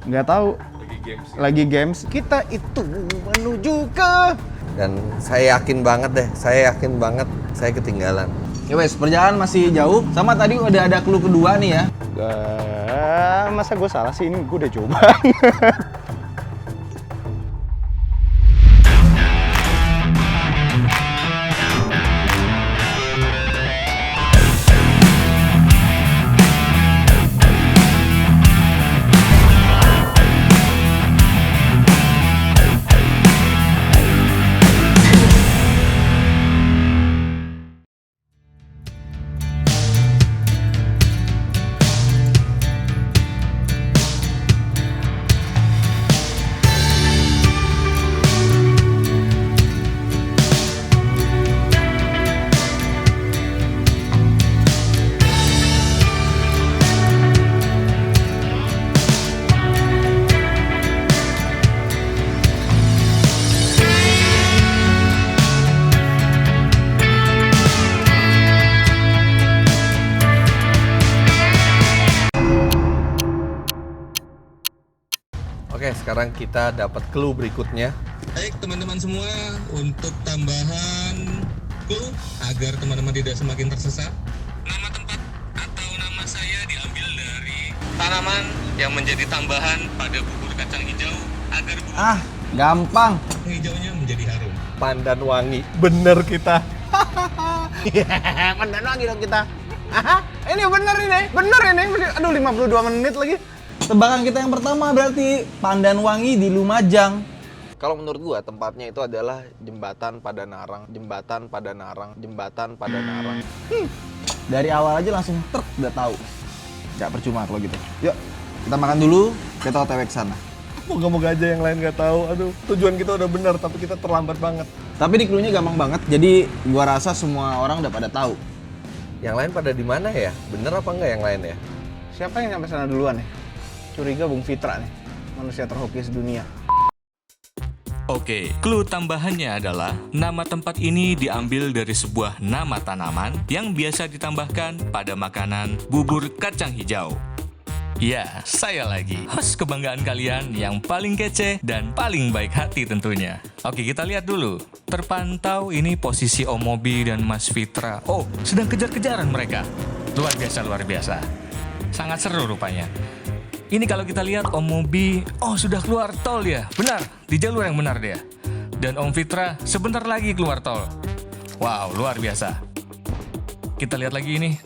Nggak tahu. Lagi games. Kita itu menuju ke... Dan saya yakin banget deh, saya ketinggalan. Ya wes, perjalanan masih jauh. Sama tadi udah ada clue kedua nih ya. Masa gue salah sih? Ini gue udah coba. Oke, sekarang kita dapat clue berikutnya. Baik teman-teman semua, untuk tambahan clue agar teman-teman tidak semakin tersesat, nama tempat atau nama saya diambil dari tanaman yang menjadi tambahan pada bubur kacang hijau agar bubur Gampang. kacang hijaunya menjadi harum. Pandan wangi, bener kita. Pandan wangi dong kita. Ini bener ini. Aduh, 52 menit lagi. Tebakan kita yang pertama berarti Pandan Wangi di Lumajang. Kalau menurut gua tempatnya itu adalah Jembatan Padanarang. Dari awal aja langsung udah tahu. Gak percuma kalau gitu. Yuk, kita makan dulu, kita OTW ke sana. Moga-moga aja yang lain nggak tahu. Aduh, tujuan kita udah benar tapi kita terlambat banget. Tapi di clue-nya gampang banget, jadi gua rasa semua orang udah pada tahu. Yang lain pada di mana ya? Bener apa enggak yang lain ya? Siapa yang sampai sana duluan ya? Curiga Bung Fitra nih, manusia terhoki sedunia. Oke, clue tambahannya adalah nama tempat ini diambil dari sebuah nama tanaman yang biasa ditambahkan pada makanan bubur kacang hijau. Ya, saya lagi, host kebanggaan kalian yang paling kece dan paling baik hati tentunya. Oke, kita lihat dulu. Terpantau ini posisi Om Mobi dan Mas Fitra. Oh, sedang kejar-kejaran mereka. Luar biasa. Sangat seru rupanya. Ini kalau kita lihat Om Mobi, oh sudah keluar tol ya. Benar, di jalur yang benar dia. Dan Om Fitra sebentar lagi keluar tol. Wow, luar biasa. Kita lihat lagi ini.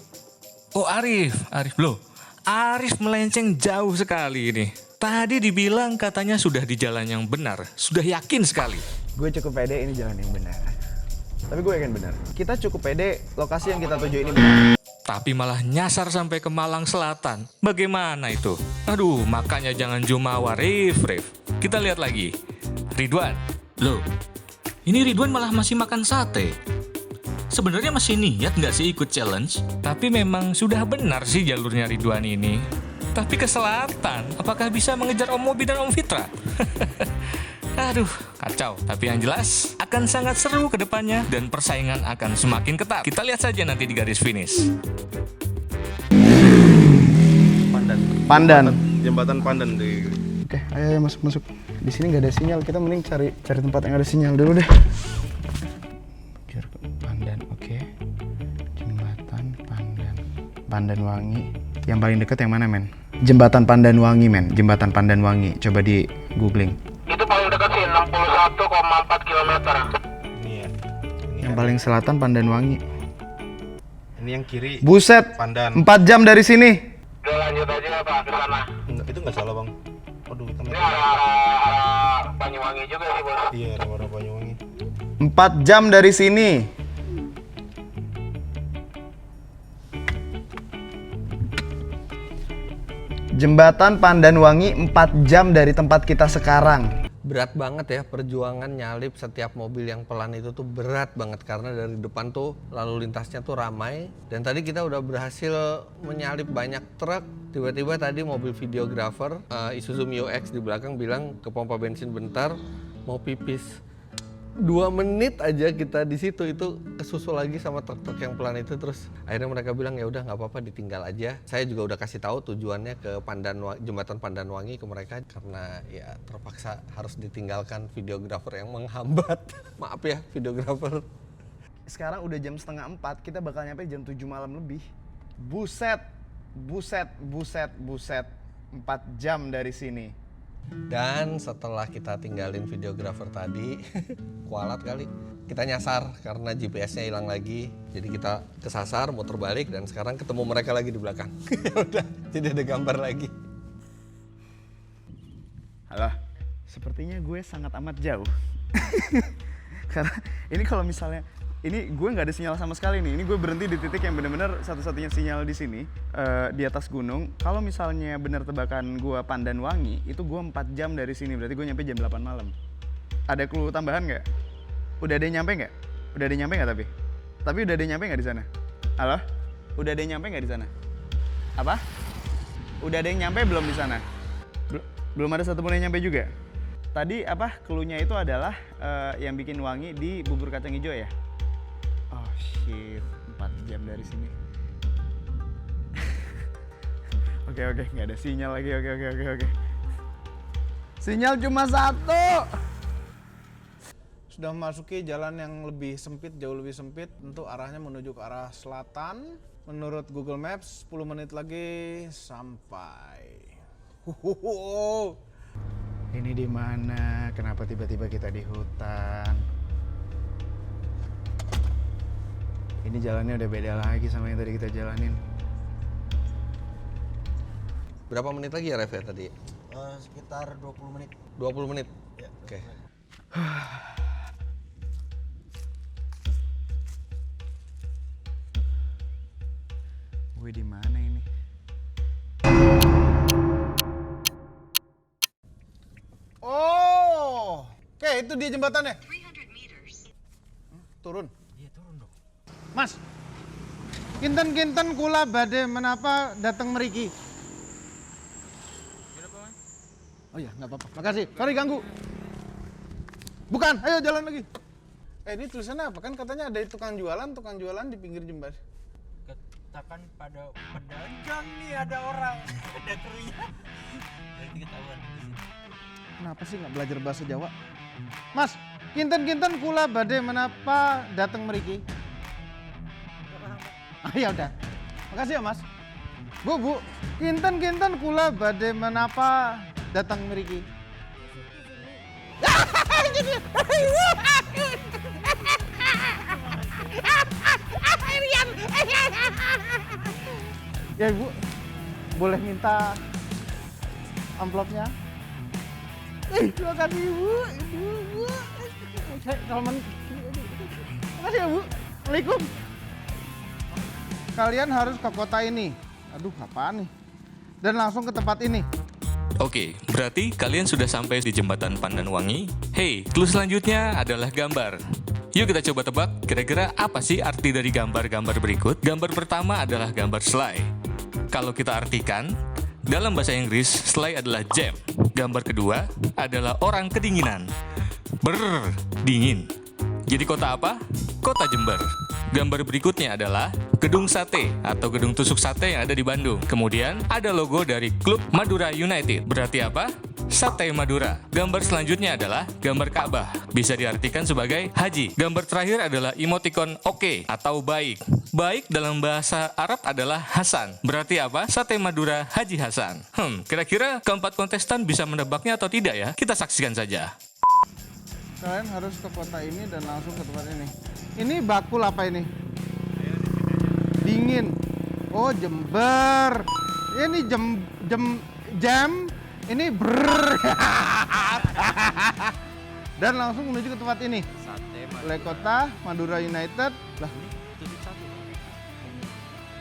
Oh Arif loh. Arif melenceng jauh sekali ini. Tadi dibilang katanya sudah di jalan yang benar. Sudah yakin sekali. Gue cukup pede ini jalan yang benar. Tapi gue yakin benar. Kita cukup pede lokasi yang kita tuju ini benar. Tapi malah nyasar sampai ke Malang Selatan. Bagaimana itu? Aduh, makanya jangan jumawa, Rif. Kita lihat lagi. Ridwan. Loh, ini Ridwan malah masih makan sate. Sebenarnya masih niat nggak sih ikut challenge? Tapi memang sudah benar sih jalurnya Ridwan ini. Tapi ke selatan, apakah bisa mengejar Om Mobi dan Om Fitra? Aduh, kacau. Tapi yang jelas, akan sangat seru ke depannya dan persaingan akan semakin ketat. Kita lihat saja nanti di garis finish. Pandan. Jembatan Pandan di. Oke, ayo masuk. Di sini nggak ada sinyal. Kita mending cari tempat yang ada sinyal dulu deh. Pandan, oke. Jembatan Pandan. Pandan Wangi. Yang paling dekat yang mana, men? Jembatan Pandan Wangi, men. Jembatan Pandan Wangi. Coba di googling. Itu paling dekat sih 61,4 km. Ini ya. Yang paling selatan Pandan Wangi. Ini yang kiri. Buset, Pandan. 4 jam dari sini. Udah lanjut aja Pak ke sana. Enggak, itu nggak salah bang. Aduh, kita Ini arah Banyuwangi juga sih bos. Iya, warna Banyuwangi. 4 jam dari sini. Jembatan Pandan Wangi 4 jam dari tempat kita sekarang. Berat banget ya perjuangan nyalip setiap mobil yang pelan itu tuh berat banget karena dari depan tuh lalu lintasnya tuh ramai dan tadi kita udah berhasil menyalip banyak truk. Tiba-tiba tadi mobil videographer Isuzu Mio X di belakang bilang ke pompa bensin bentar mau pipis. 2 menit aja kita di situ itu kesusul lagi sama truk-truk yang pelan itu. Terus akhirnya mereka bilang ya udah nggak apa-apa, ditinggal aja. Saya juga udah kasih tahu tujuannya ke jembatan Pandanwangi ke mereka karena ya terpaksa harus ditinggalkan videografer yang menghambat. Maaf ya videografer. Sekarang udah jam 3:30, kita bakal nyampe jam 7 malam lebih. Buset, 4 jam dari sini. Dan setelah kita tinggalin videografer tadi, kualat kali, kita nyasar karena GPS-nya hilang lagi. Jadi kita kesasar, muter balik, dan sekarang ketemu mereka lagi di belakang. Udah, jadi ada gambar lagi. Halo, sepertinya gue sangat amat jauh. Karena ini kalau misalnya, ini gue nggak ada sinyal sama sekali nih. Ini gue berhenti di titik yang benar-benar satu-satunya sinyal di sini, di atas gunung. Kalau misalnya benar tebakan gue Pandanwangi, itu gue 4 jam dari sini. Berarti gue nyampe jam 8 malam. Ada clue tambahan nggak? Udah ada yang nyampe nggak? Udah ada yang nyampe nggak tapi? Tapi udah ada yang nyampe nggak di sana? Halo? Udah ada yang nyampe nggak di sana? Apa? Udah ada yang nyampe belum di sana? Belum ada satupun yang nyampe juga? Tadi apa? Clue-nya itu adalah yang bikin wangi di bubur kacang hijau ya? Oh shit, 4 jam dari sini. Oke, nggak ada sinyal lagi. Oke. Sinyal cuma 1. Sudah memasuki jalan yang lebih sempit, jauh lebih sempit. Untuk arahnya menuju ke arah selatan. Menurut Google Maps 10 menit lagi sampai. Ini di mana? Kenapa tiba-tiba kita di hutan? Ini jalannya udah beda lagi sama yang tadi kita jalanin. Berapa menit lagi ya Rev ya tadi? Sekitar 20 menit. 20 menit? Ya. Oke. Gue di mana ini? Oh, oke itu dia jembatannya. Turun. Iya turun dong. Mas, kinten-kinten kula badhe menapa datang meriki. Oh iya, nggak apa-apa. Makasih. Sorry ganggu. Bukan, ayo jalan lagi. Ini tulisannya apa? Kan katanya ada tukang jualan di pinggir jembatan. Katakan pada pedagang nih ada orang, ada krunya. Nanti ketahuan. Kenapa sih nggak belajar bahasa Jawa? Mas, kinten-kinten kula badhe menapa datang meriki. Ah ya udah. Makasih ya Mas. Bu, kinten-kinten kula badhe menapa datang meriki. Ya Ibu, boleh minta amplopnya? Terima kasih Ibu. Salman. Makasih ya Bu. Assalamualaikum. Kalian harus ke kota ini. Aduh, apaan nih? Dan langsung ke tempat ini. Oke, berarti kalian sudah sampai di jembatan Pandanwangi. Hey, clue selanjutnya adalah gambar. Yuk kita coba tebak, kira-kira apa sih arti dari gambar-gambar berikut? Gambar pertama adalah gambar slide. Kalau kita artikan, dalam bahasa Inggris, slide adalah jam. Gambar kedua adalah orang kedinginan. Dingin. Jadi kota apa? Kota Jember. Gambar berikutnya adalah gedung sate atau gedung tusuk sate yang ada di Bandung. Kemudian ada logo dari klub Madura United. Berarti apa? Sate Madura. Gambar selanjutnya adalah gambar Ka'bah. Bisa diartikan sebagai haji. Gambar terakhir adalah emoticon oke atau baik. Baik dalam bahasa Arab adalah Hasan. Berarti apa? Sate Madura Haji Hasan. Kira-kira keempat kontestan bisa menebaknya atau tidak ya? Kita saksikan saja. Kalian harus ke kota ini dan langsung ke tempat ini. Ini bakul apa ini? Dingin. Oh, Jember. Ini jam. Ini dan langsung menuju ke tempat ini. Oleh kota Madura United. Lah,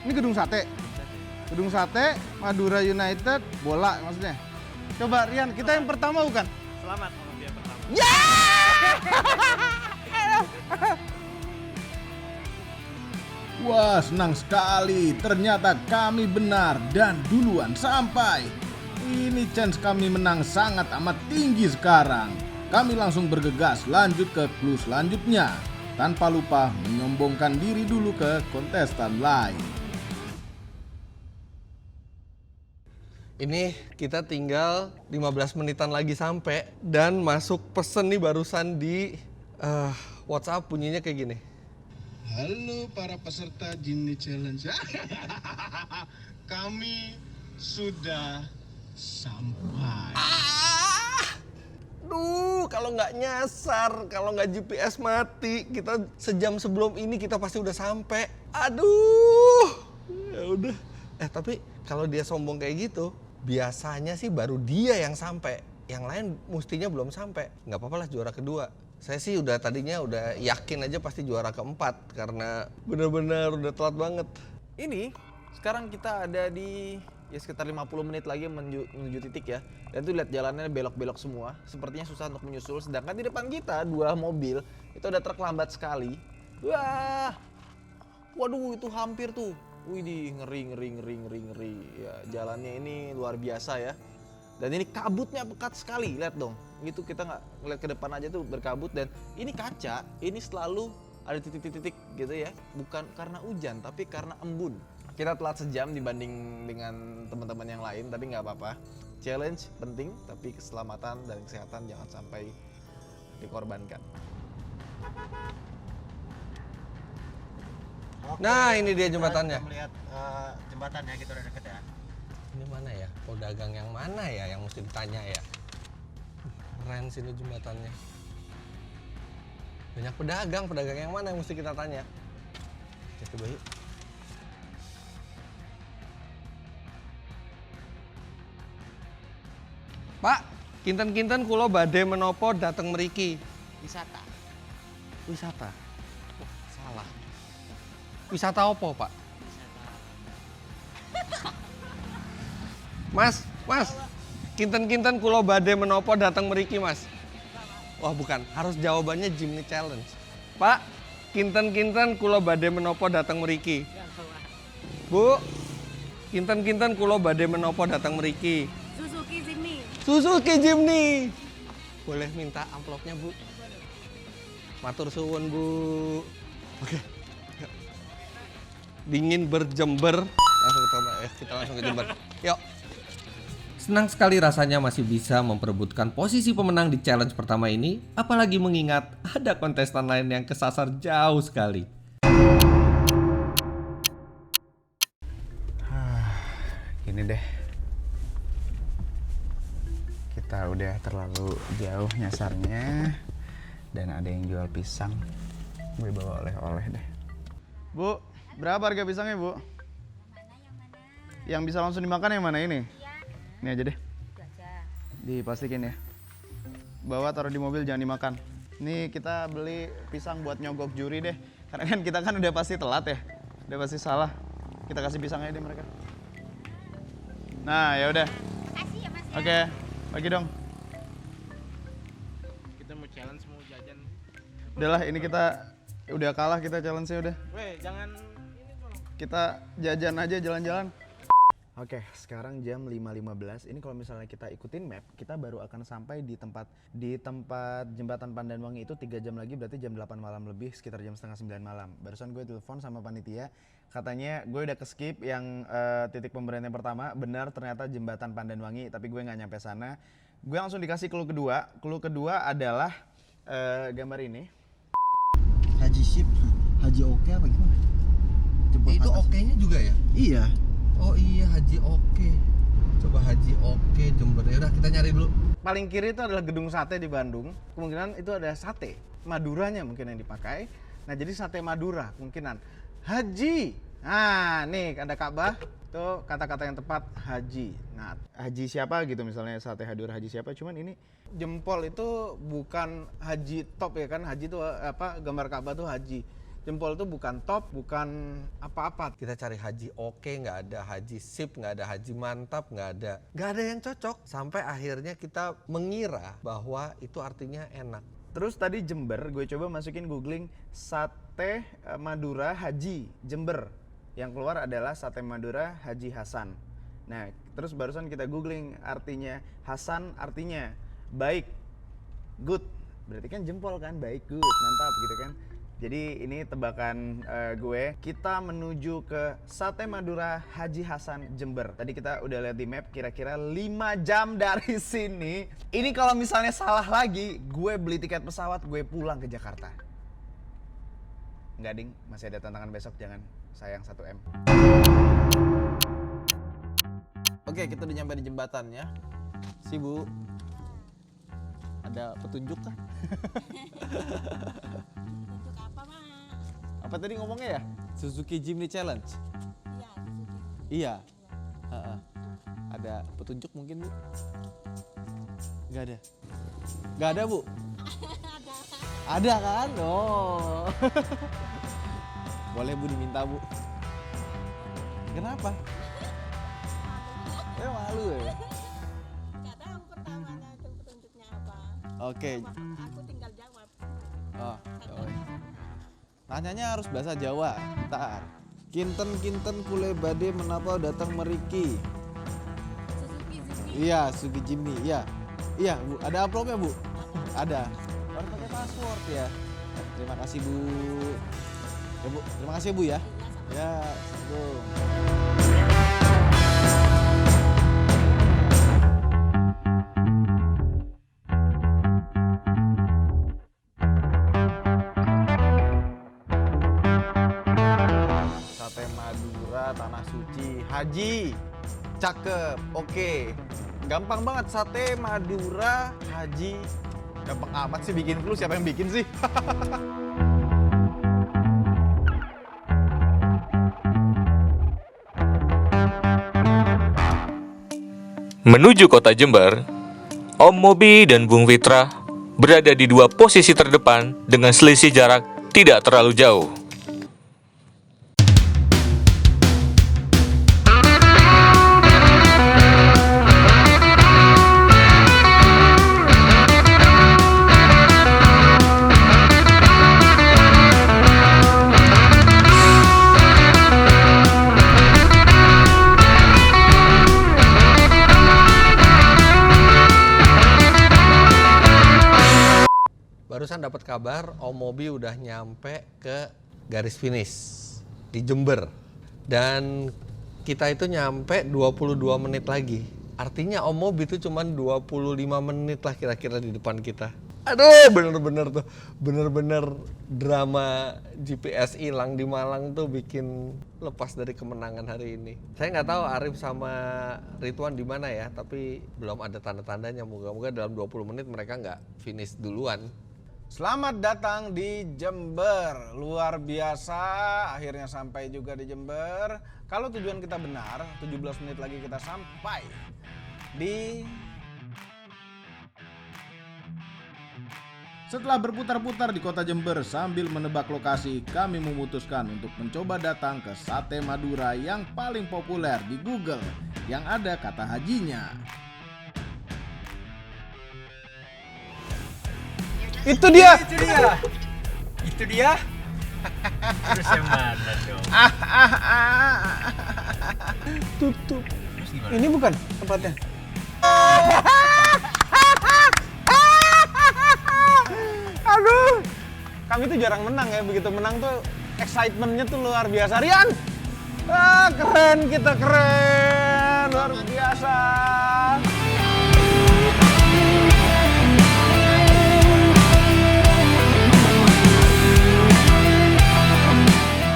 ini gedung sate. Gedung sate Madura United bola maksudnya. Coba Rian, kita yang pertama bukan? Selamat malam dia pertama. Wah, senang sekali. Ternyata kami benar dan duluan sampai. Ini chance kami menang sangat amat tinggi sekarang. kami langsung bergegas lanjut ke clue selanjutnya. Tanpa lupa menyombongkan diri dulu ke kontestan lain. Ini kita tinggal 15 menitan lagi sampai dan masuk pesen nih barusan di WhatsApp bunyinya kayak gini. Halo para peserta Jimny Challenge. Kami sudah sampai. Duh, kalau nggak nyasar, kalau nggak GPS mati, kita sejam sebelum ini kita pasti udah sampai. Aduh, ya udah. Tapi kalau dia sombong kayak gitu, biasanya sih baru dia yang sampai, yang lain mestinya belum sampai. Nggak apa-apa lah juara kedua. Saya sih tadinya udah yakin aja pasti juara keempat karena bener-bener udah telat banget. Ini sekarang kita ada di sekitar 50 menit lagi menuju titik ya. Dan tuh lihat jalannya belok-belok semua. Sepertinya susah untuk menyusul. Sedangkan di depan kita 2 mobil itu udah terlambat sekali. Wah, waduh itu hampir tuh. Widih, ngeri. Ya, jalannya ini luar biasa ya. Dan ini kabutnya pekat sekali, lihat dong. Gitu kita nggak ngeliat ke depan aja tuh berkabut. Dan ini kaca, ini selalu ada titik-titik gitu ya. Bukan karena hujan, tapi karena embun. Kita telat sejam dibanding dengan teman-teman yang lain, tapi nggak apa-apa. Challenge penting, tapi keselamatan dan kesehatan jangan sampai dikorbankan. Oke, Nah, ini dia kita jembatannya. sudah melihat jembatannya, kita udah deket ya. Ini mana ya? Pedagang yang mana ya yang mesti ditanya ya? Keren sini jembatannya. Banyak pedagang yang mana yang mesti kita tanya? Ya, coba yuk. Pak, kinten-kinten kulo badhe menopo dateng mriki. Wisata. Oh, salah. Wisata apa, Pak? Mas, kinten-kinten kulo badhe menopo dateng mriki, Mas. Wah, bukan, harus jawabannya Jimny Challenge. Pak, kinten-kinten kulo badhe menopo dateng mriki. Bu, kinten-kinten kulo badhe menopo dateng mriki. Suzuki Jimny. Boleh minta amplopnya, Bu? Matur suwun, Bu. Oke. Dingin berjember. Kita langsung ke Jember. Yuk. Senang sekali rasanya masih bisa memperebutkan posisi pemenang di challenge pertama ini, apalagi mengingat ada kontestan lain yang kesasar jauh sekali. Gini deh, kita udah terlalu jauh nyasarnya dan ada yang jual pisang. Gue bawa oleh-oleh deh. Bu, berapa harga pisangnya, Bu? Yang bisa langsung dimakan yang mana ini? Ini aja deh. Dipastikan ya. Bawa taruh di mobil, jangan dimakan. Ini kita beli pisang buat nyogok juri deh. Karena kan kita kan udah pasti telat ya. Udah pasti salah. Kita kasih pisangnya deh mereka. Nah, ya udah. Makasih ya, Mas. Oke, bagi dong. Kita mau challenge, mau jajan. Udahlah, ini kita udah kalah, kita challenge-nya udah. Weh, jangan ini dong. Kita jajan aja, jalan-jalan. Oke, sekarang jam 5.15. Ini kalau misalnya kita ikutin map, kita baru akan sampai di tempat jembatan Pandanwangi itu 3 jam lagi, berarti jam 8 malam lebih, sekitar jam setengah 9 malam. Barusan gue telepon sama panitia, katanya gue udah ke-skip yang titik pemberhentian pertama, benar ternyata jembatan Pandanwangi, tapi gue nggak nyampe sana. Gue langsung dikasih clue kedua. Clue kedua adalah gambar ini. Haji Sip, Haji Oke apa gimana? Itu oke-nya juga ya? Iya. Oh iya, Haji Oke. Coba Haji Oke Jember. Ya udah kita nyari dulu. Paling kiri itu adalah gedung sate di Bandung. Kemungkinan itu ada sate Maduranya mungkin yang dipakai. Nah, jadi sate Madura kemungkinan. Haji. Nah, nih ada Ka'bah. Itu kata-kata yang tepat, haji. Nah, Haji siapa gitu misalnya, sate Madura Haji siapa, cuman ini jempol itu bukan haji top ya kan. Haji itu apa, gambar Ka'bah tuh haji. Jempol itu bukan top, bukan apa-apa. Kita cari Haji Oke, nggak ada. Haji Sip, nggak ada. Haji Mantap, nggak ada. Nggak ada yang cocok. Sampai akhirnya kita mengira bahwa itu artinya enak. terus tadi Jember, gue coba masukin googling sate Madura Haji Jember. Yang keluar adalah sate Madura Haji Hasan. Nah, terus barusan kita googling artinya Hasan artinya baik. good. Berarti kan jempol kan, baik, good, mantap gitu kan. Jadi ini tebakan gue. Kita menuju ke Sate Madura Haji Hasan Jember. Tadi kita udah lihat di map kira-kira 5 jam dari sini. Ini kalau misalnya salah lagi, gue beli tiket pesawat, gue pulang ke Jakarta. Enggak ding, masih ada tantangan besok, jangan sayang 1M. Oke, kita udah nyampe di jembatannya. Si Bu, ada petunjuk kah? Apa tadi ngomongnya ya? Suzuki Jimny Challenge? Iya. Ada petunjuk mungkin, Bu? Nggak ada? Nggak ada, Bu? Ada kan? Oh. Boleh Bu diminta, Bu. Kenapa? Malu ya? Nggak tahu pertamanya itu petunjuknya apa. Oke. Aku tinggal jawab. Oh, tanyanya harus bahasa Jawa. Bentar. Kinten kule bade menapa datang meriki? Iya, Suzuki Jimny. Iya. Iya, Bu. Ada amplopnya, Bu? Ada. Harus pakai password ya. Terima kasih, Bu. Ya, Bu. Terima kasih, Bu ya. Ya, assalamualaikum. Sate Madura Tanah Suci Haji. Cakep. Oke. Gampang banget, Sate Madura Haji. Gampang amat sih bikin clue, siapa yang bikin sih? Menuju kota Jember, Om Mobi dan Bung Fitra berada di dua posisi terdepan dengan selisih jarak tidak terlalu jauh. Barusan dapat kabar Om Mobi udah nyampe ke garis finish di Jember. Dan kita itu nyampe 22 menit lagi. Artinya Om Mobi itu cuma 25 menit lah kira-kira di depan kita. Aduh, bener-bener drama GPS hilang di Malang tuh bikin lepas dari kemenangan hari ini. Saya nggak tahu Arif sama Ridwan di mana ya, tapi belum ada tanda-tandanya. Moga-moga dalam 20 menit mereka nggak finish duluan. Selamat datang di Jember. Luar biasa, akhirnya sampai juga di Jember. Kalau tujuan kita benar, 17 menit lagi kita sampai di... Setelah berputar-putar di kota Jember sambil menebak lokasi, kami memutuskan untuk mencoba datang ke Sate Madura yang paling populer di Google, yang ada kata hajinya. Itu dia. Itu dia. Terus yang mana dong? Tutup. Ini bukan tempatnya. Aduh. Kami tuh jarang menang ya. Begitu menang tuh excitementnya tuh luar biasa. Rian. Keren, kita keren. Luar biasa.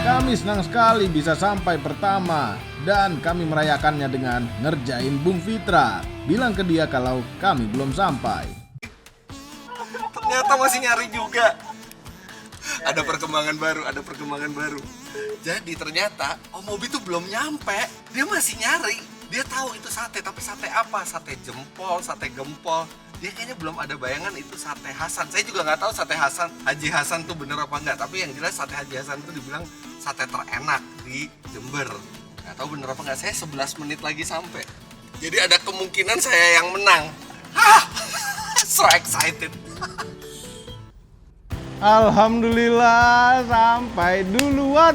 Kami senang sekali bisa sampai pertama dan kami merayakannya dengan ngerjain Bung Fitra. Bilang ke dia kalau kami belum sampai. Ternyata masih nyari juga. Ada perkembangan baru. Jadi ternyata Om Mobi tuh belum nyampe. Dia masih nyari. Dia tahu itu sate, tapi sate apa? Sate jempol, sate gempol. Dia kayaknya belum ada bayangan itu sate Hasan. Saya juga nggak tahu sate Hasan, Haji Hasan tuh bener apa enggak. Tapi yang jelas sate Haji Hasan itu dibilang sate terenak di Jember. Nggak tahu bener apa enggak. Saya 11 menit lagi sampai. Jadi ada kemungkinan saya yang menang. So excited. Alhamdulillah sampai duluan,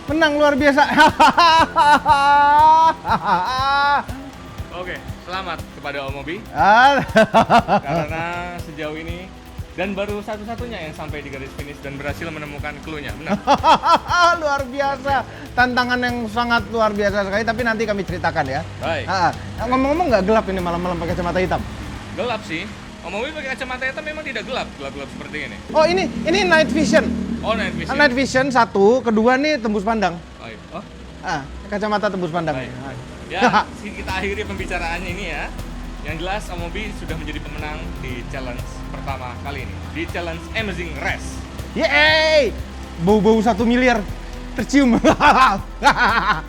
menang luar biasa. Oke, selamat kepada Om Mobi. Ah. Karena sejauh ini dan baru satu-satunya yang sampai di garis finish dan berhasil menemukan clue-nya. Benar? Luar biasa. Tantangan yang sangat luar biasa sekali, tapi nanti kami ceritakan ya. Baik. Ngomong-ngomong nggak gelap ini malam-malam pakai kacamata hitam? Gelap sih. Mobil pakai kacamata hitam memang tidak gelap seperti ini. Oh ini night vision. Oh, night vision. Night vision satu, kedua nih tembus pandang. Oh, iya. Oh, Kacamata tembus pandang. baik. Ya, kita akhiri pembicaraannya ini ya. Yang jelas Omobi sudah menjadi pemenang di challenge pertama kali ini. Di challenge Amazing Race. Yeay! Bau-bau 1 miliar tercium.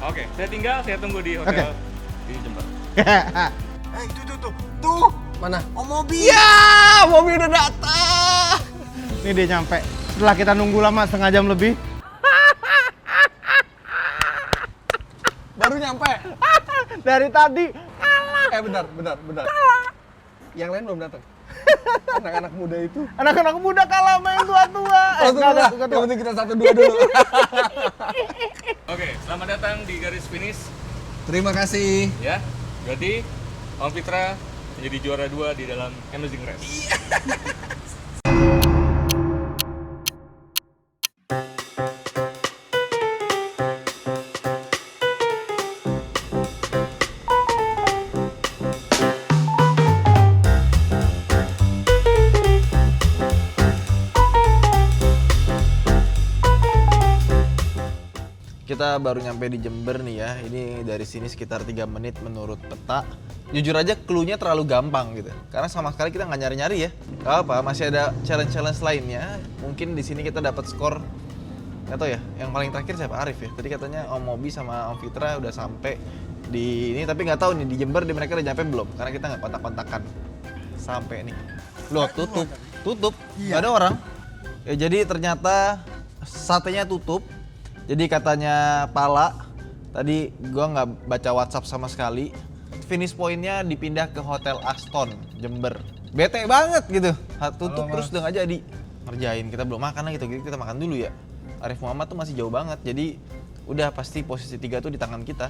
Oke, saya tunggu di hotel di Jember. Tuh. Mana? Mobil. Ya, mobil udah datang. Ini dia nyampe. Setelah kita nunggu lama setengah jam lebih. Baru nyampe. Dari tadi. Bentar. Yang lain belum datang. Anak-anak muda itu. Anak-anak muda kalah sama yang tua-tua. Enggak. Yang penting kita 1-2 dulu. Oke, selamat datang di garis finish. Terima kasih. Ya, berarti Om Fitra menjadi juara 2 di dalam Amazing Race. Kita baru nyampe di Jember nih ya. Ini dari sini sekitar 3 menit menurut peta. Jujur aja clue-nya terlalu gampang gitu. Karena sama sekali kita nggak nyari-nyari ya. Gak apa, masih ada challenge-challenge lainnya. Mungkin di sini kita dapat skor. Gak tau ya, yang paling terakhir siapa? Arif ya. Tadi katanya Om Mobi sama Om Fitra udah sampai di ini, tapi nggak tahu nih di Jember mereka udah nyampe belum? Karena kita nggak kontak-kontakan. Sampai nih. Loh, tutup. Nggak ada orang. Ya, jadi ternyata satenya tutup. Jadi katanya Pala, tadi gua nggak baca WhatsApp sama sekali. Finish pointnya dipindah ke Hotel Aston, Jember. Bete banget gitu. Tutup terus udah nggak jadi. Ngerjain, kita belum makan lagi gitu. Kita makan dulu ya. Arif Muhammad tuh masih jauh banget. Jadi udah pasti posisi 3 tuh di tangan kita.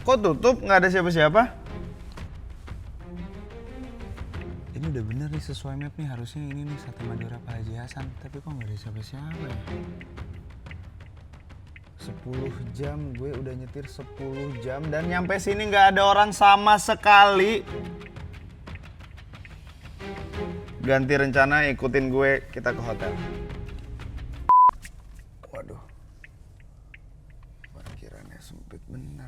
Kok tutup? Nggak ada siapa-siapa? Ini udah bener nih sesuai map nih, harusnya ini nih Sate Madura Pak Haji Hasan. Tapi kok nggak ada siapa-siapa ya? 10 jam, gue udah nyetir 10 jam dan nyampe sini nggak ada orang sama sekali. Ganti rencana, ikutin gue, kita ke hotel. Waduh, parkirannya sempit bener.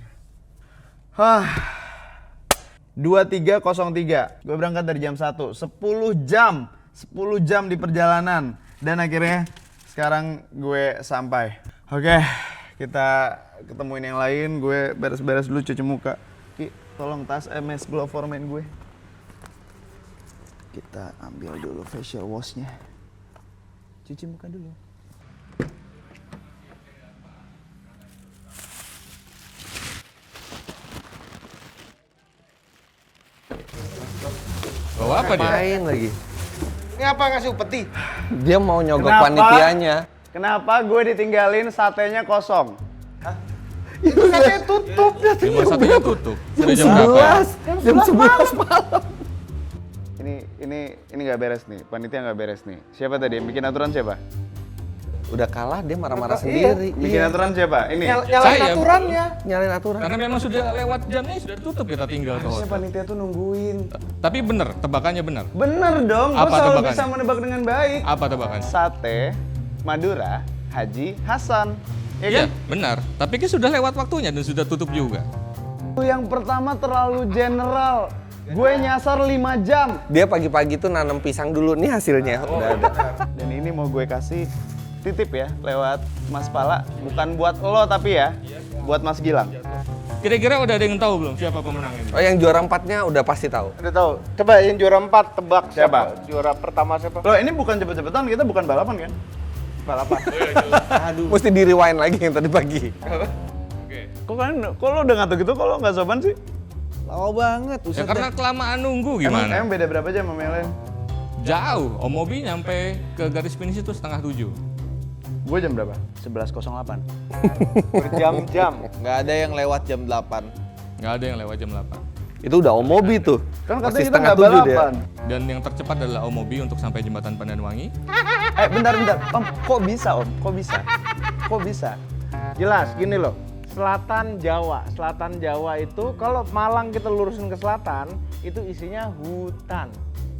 23.03, gue berangkat dari jam 1, 10 jam di perjalanan. Dan akhirnya sekarang gue sampai. Oke, kita ketemuin yang lain, gue beres-beres dulu cuci muka. Ki, tolong tas MS Glove Foreman gue. Kita ambil dulu facial wash-nya. Cuci muka dulu. Bawa apa dia? Ngapain lagi? Ini apa ngasih upeti? Dia mau nyogok panitianya. Kenapa gue ditinggalin satenya kosong? Itu katanya tutup. Cuma satunya tutup. Udah jam berapa? Jam 11 malam. Ini nggak beres nih, panitia nggak beres nih. Siapa tadi yang bikin aturan siapa? Udah kalah dia marah-marah sendiri. Bikin aturan siapa? Ini. Nyalain aturannya. Nyalain aturan. Karena memang sudah lewat jamnya, sudah tutup kita tinggal ke Harusnya hotel. panitia tuh nungguin. Tapi bener, tebakannya bener. Bener dong, gue Apa selalu tebakannya? bisa menebak dengan baik. Apa tebakannya? Sate Madura Haji Hasan. Ya Iya, kan? benar. Tapi kan sudah lewat waktunya dan sudah tutup juga. Yang pertama terlalu general. Gue nyasar 5 jam. Dia pagi-pagi tuh nanam pisang dulu nih hasilnya. Udah ada. Dan ini mau gue kasih titip ya lewat Mas Pala. Bukan buat lo tapi ya, buat Mas Gilang. Kira-kira udah ada yang tahu belum siapa pemenang ini? Oh, yang juara 4-nya udah pasti tahu. Udah tahu. Coba yang juara 4 tebak Siapa? Juara pertama siapa? Lo ini bukan cepet-cepetan, kita bukan balapan kan? Balapan. Mesti di rewind lagi yang tadi pagi. Kok lo udah ngatur gitu, kok lo nggak sopan sih? Lama banget. Ya karena kelamaan nunggu gimana? Emang beda berapa jam sama yang lain? Jauh. Om Mobi nyampe ke garis finish itu 6:30. Gue jam berapa? 11.08. Berjam-jam. Nggak ada yang lewat jam 8. Nggak ada yang lewat jam 8. Itu udah Omobi tuh. Kan Pasti katanya kita setengah nggak 7 dia. balapan. Dan yang tercepat adalah Omobi untuk sampai jembatan Pandanwangi. Bentar. Om, kok bisa Om? Kok bisa? Jelas, gini loh. Selatan Jawa itu kalau Malang kita lurusin ke selatan, itu isinya hutan,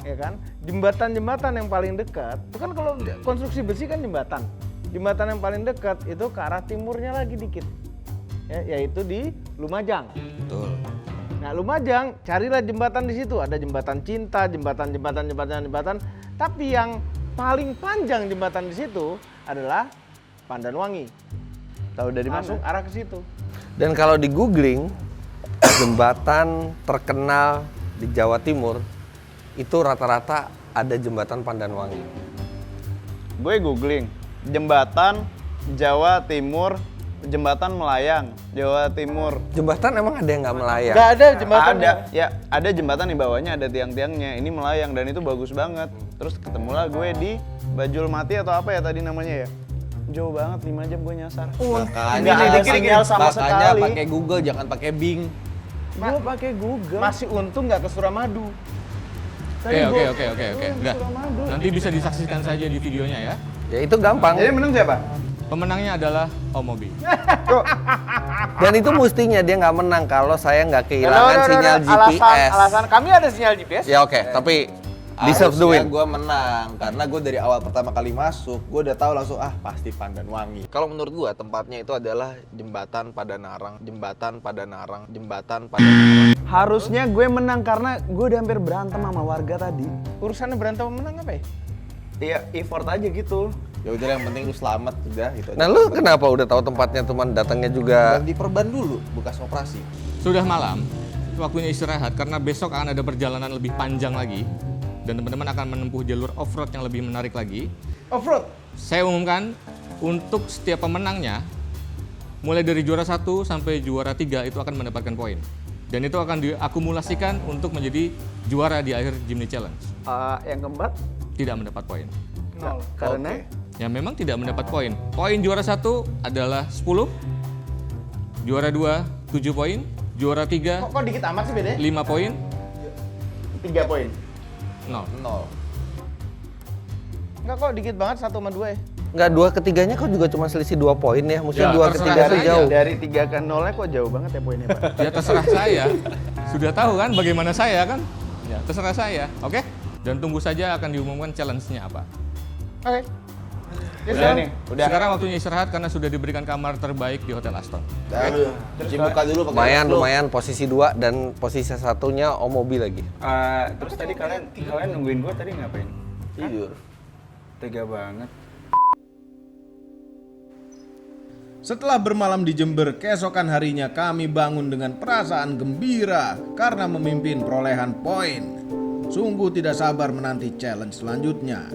ya kan? Jembatan-jembatan yang paling dekat, itu kan kalau konstruksi besi kan jembatan. Jembatan yang paling dekat itu ke arah timurnya lagi dikit, ya, yaitu di Lumajang. Betul. Nah, Lumajang, carilah jembatan di situ. Ada jembatan Cinta, jembatan. Tapi yang paling panjang jembatan di situ adalah Pandanwangi. Tahu dari mana? Masuk arah ke situ. Dan kalau di googling, jembatan terkenal di Jawa Timur, itu rata-rata ada jembatan Pandanwangi. Gue googling jembatan Jawa Timur, jembatan melayang Jawa Timur. Jembatan emang ada yang nggak melayang? Nggak ada jembatan. Ada jembatan di bawahnya ada tiang-tiangnya. Ini melayang dan itu bagus banget. Terus ketemulah gue di Bajul Mati atau apa ya tadi namanya ya. Jauh banget, 5 jam gue nyasar. Makanya ada sinyal sama sekali. pakai Google, jangan pakai Bing. Gue pakai Google. Masih untung nggak ke Suramadu. Oke. Enggak. Nanti bisa disaksikan saja di videonya ya. Ya itu gampang. Jadi menang siapa? Pemenangnya adalah Omobi. Dan itu mestinya dia nggak menang kalau saya nggak kehilangan sinyal GPS. Alasan kami ada sinyal GPS. Ya oke, tapi deserve the win. Gue menang karena gue dari awal pertama kali masuk, gue udah tahu langsung pasti Pandanwangi. Kalau menurut gue tempatnya itu adalah jembatan Padanarang. Harusnya gue menang karena gue udah hampir berantem sama warga tadi. Urusannya berantem menang apa ya? Iya, effort aja gitu. Ya udah yang penting lu selamat udah gitu. Nah lu kenapa udah tahu tempatnya teman datangnya juga? Dan diperban dulu bekas operasi. Sudah malam, waktunya istirahat karena besok akan ada perjalanan lebih panjang lagi. Dan teman-teman akan menempuh jalur off-road yang lebih menarik lagi. Off-road? Saya umumkan untuk setiap pemenangnya, mulai dari juara 1 sampai juara 3 itu akan mendapatkan poin. Dan itu akan diakumulasikan untuk menjadi juara di akhir Jimny Challenge. Yang keempat? Tidak mendapat poin. Karena? Ya memang tidak mendapat poin. Poin juara 1 adalah 10, juara 2 7 poin, juara 3 Kok dikit amat sih bedanya? 5 poin, 3 poin. 0. Enggak kok dikit banget 1 sama 2 ya? Enggak, 2 ketiganya kok juga cuma selisih 2 poin ya. Maksudnya Ya, 2 ketiga itu jauh. Dari 3 ke 0-nya kok jauh banget ya poinnya, Pak? Ya terserah saya. Sudah tahu kan bagaimana saya kan? Ya terserah saya, oke? Dan tunggu saja akan diumumkan challenge-nya apa. Oke. Udah nih, udah. Sekarang waktunya istirahat karena sudah diberikan kamar terbaik di Hotel Aston. Cuci muka dulu pakai Lumayan posisi 2 dan posisi 1-nya Omobi lagi. Terus tadi kalian nungguin gue tadi ngapain? tidur. Tega banget. Setelah bermalam di Jember, keesokan harinya kami bangun dengan perasaan gembira karena memimpin perolehan poin. Sungguh tidak sabar menanti challenge selanjutnya.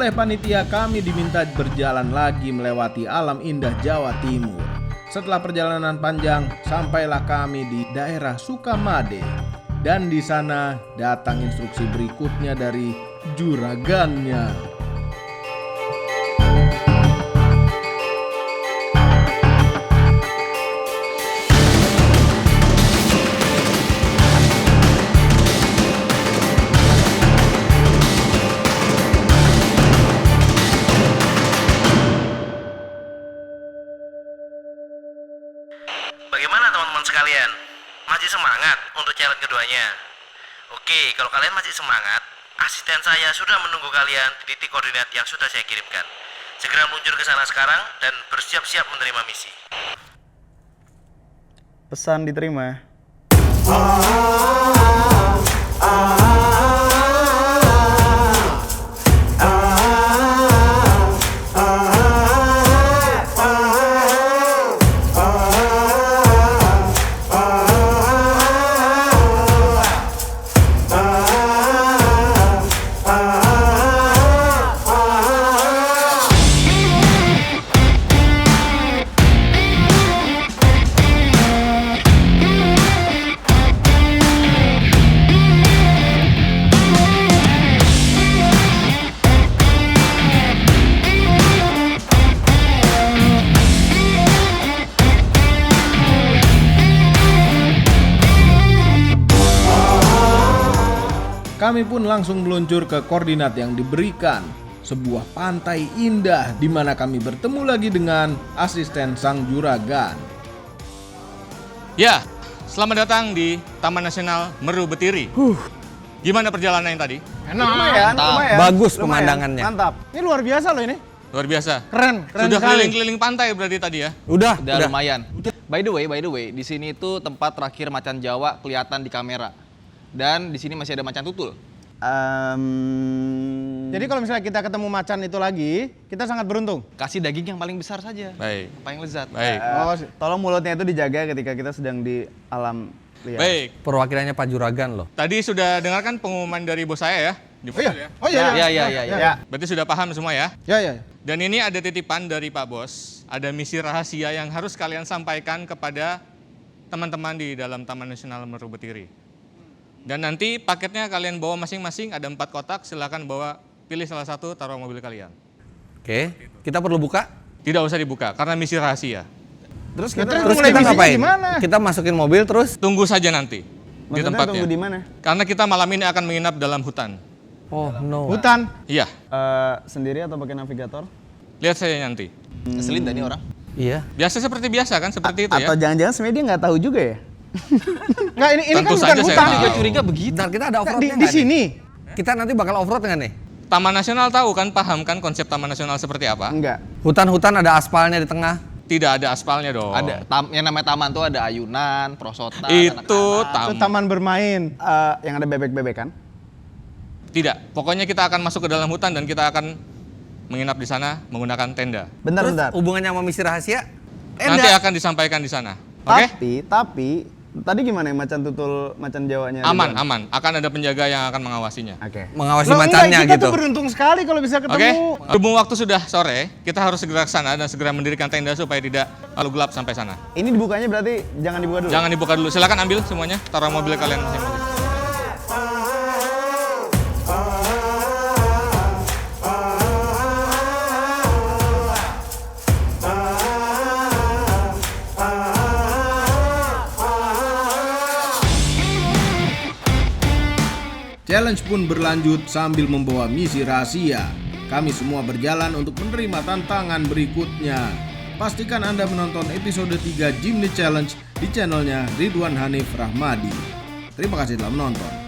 Oleh panitia kami diminta berjalan lagi melewati alam indah Jawa Timur. Setelah perjalanan panjang, sampailah kami di daerah Sukamade. Dan di sana datang instruksi berikutnya dari juragannya. kalian? Masih semangat untuk challenge keduanya? Oke, kalau kalian masih semangat, asisten saya sudah menunggu kalian di titik koordinat yang sudah saya kirimkan. Segera meluncur ke sana sekarang dan bersiap-siap menerima misi. Pesan diterima. Kami pun langsung meluncur ke koordinat yang diberikan, sebuah pantai indah di mana kami bertemu lagi dengan asisten sang juragan. Ya, selamat datang di Taman Nasional Meru Betiri. Gimana perjalanan yang tadi? Lumayan. Bagus Lumayan. pemandangannya. Mantap. Ini luar biasa loh ini. Luar biasa. Keren Sudah sekali. keliling-keliling pantai berarti tadi ya? Udah. Lumayan. By the way, di sini itu tempat terakhir macan Jawa kelihatan di kamera. Dan di sini masih ada macan tutul. Jadi kalau misalnya kita ketemu macan itu lagi, kita sangat beruntung. Kasih daging yang paling besar saja. Baik. Yang paling lezat. Baik. Tolong mulutnya itu dijaga ketika kita sedang di alam liar. Baik. Perwakilannya Pak Juragan loh. Tadi sudah dengarkan pengumuman dari bos saya ya? Di foto ya? Oh iya. Iya. Berarti sudah paham semua ya? Ya. Dan ini ada titipan dari Pak Bos. Ada misi rahasia yang harus kalian sampaikan kepada teman-teman di dalam Taman Nasional Meru Betiri. Dan nanti paketnya kalian bawa masing-masing, ada 4 kotak, silakan bawa, pilih salah satu, taruh mobil kalian. Oke, kita perlu buka? Tidak usah dibuka, karena misi rahasia. Terus Terus kita ngapain? Kita masukin mobil terus? Tunggu saja nanti, di Maksudnya tempatnya. tunggu di mana? Karena kita malam ini akan menginap dalam hutan. Oh no. Hutan. Iya, Sendiri atau pakai navigator? lihat saya nanti. Ngeselin dah nih orang. Iya. Biasa seperti biasa kan, seperti itu ya. Atau jangan-jangan sebenarnya dia nggak tahu juga ya? Nggak, ini kan Tentu bukan saja saya hutan. tahu. Gue curiga begitu. Bentar, kita ada off-roadnya Di nggak nih? sini. Kita nanti bakal off-road nggak nih? Taman Nasional tahu kan, paham kan konsep Taman Nasional seperti apa? Enggak. Hutan-hutan ada aspalnya di tengah. Tidak ada aspalnya dong. Ada yang namanya taman tuh ada ayunan, prosotan, Itu Itu taman bermain. Yang ada bebek-bebek kan? Tidak, pokoknya kita akan masuk ke dalam hutan dan kita akan menginap di sana menggunakan tenda. Bentar. Hubungannya sama misi rahasia? Nanti akan disampaikan di sana. Oke? Tapi tadi gimana ya macan tutul, macan Jawanya? Aman. Akan ada penjaga yang akan mengawasinya. Oke. Mengawasi Loh, macannya enggak, kita gitu. tuh beruntung sekali kalau bisa Oke? ketemu. Berhubung waktu sudah sore, kita harus segera ke sana dan segera mendirikan tenda supaya tidak terlalu gelap sampai sana. Ini dibukanya berarti jangan dibuka dulu? Jangan dibuka dulu. Silakan ambil semuanya, taruh mobil kalian masing-masing. Challenge pun berlanjut sambil membawa misi rahasia. Kami semua berjalan untuk menerima tantangan berikutnya. Pastikan Anda menonton episode 3 Jimny Challenge di channelnya Ridwan Hanif Rahmadi. Terima kasih telah menonton.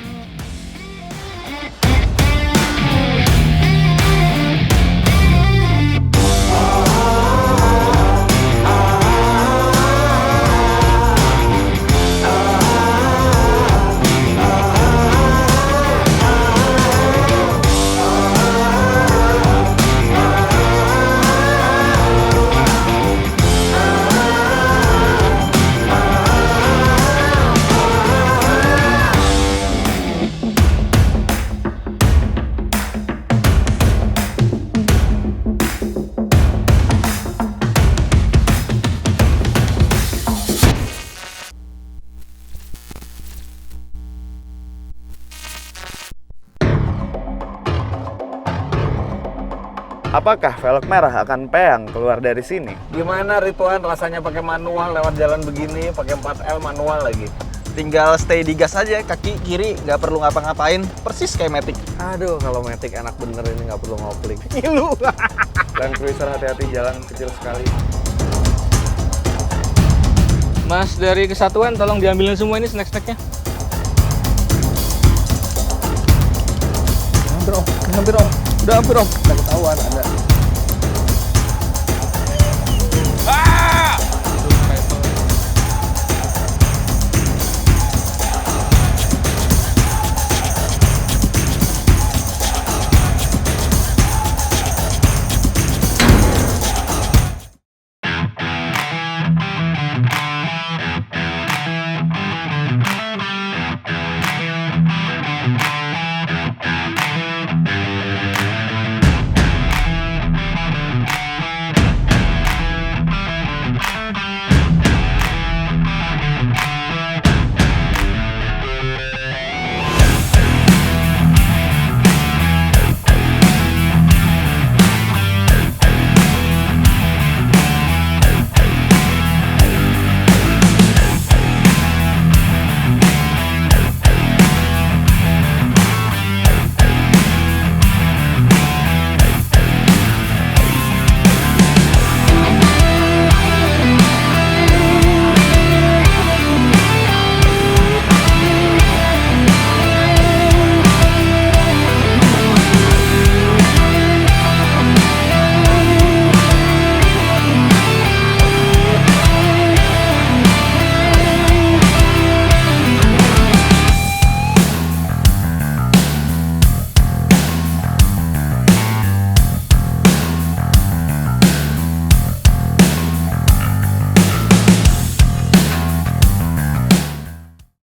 Apakah velg merah akan peang keluar dari sini? Gimana Ridwan rasanya pakai manual lewat jalan begini, pakai 4L manual lagi? Tinggal stay di gas aja, kaki kiri nggak perlu ngapa-ngapain, persis kayak Matic. Aduh, kalau Matic enak bener ini nggak perlu ngopling. Ngilu. Land Cruiser hati-hati, jalan kecil sekali. Mas dari Kesatuan tolong diambilin semua ini snack-snacknya. Udah hampir om, udah hampir om. Udah ketahuan ada.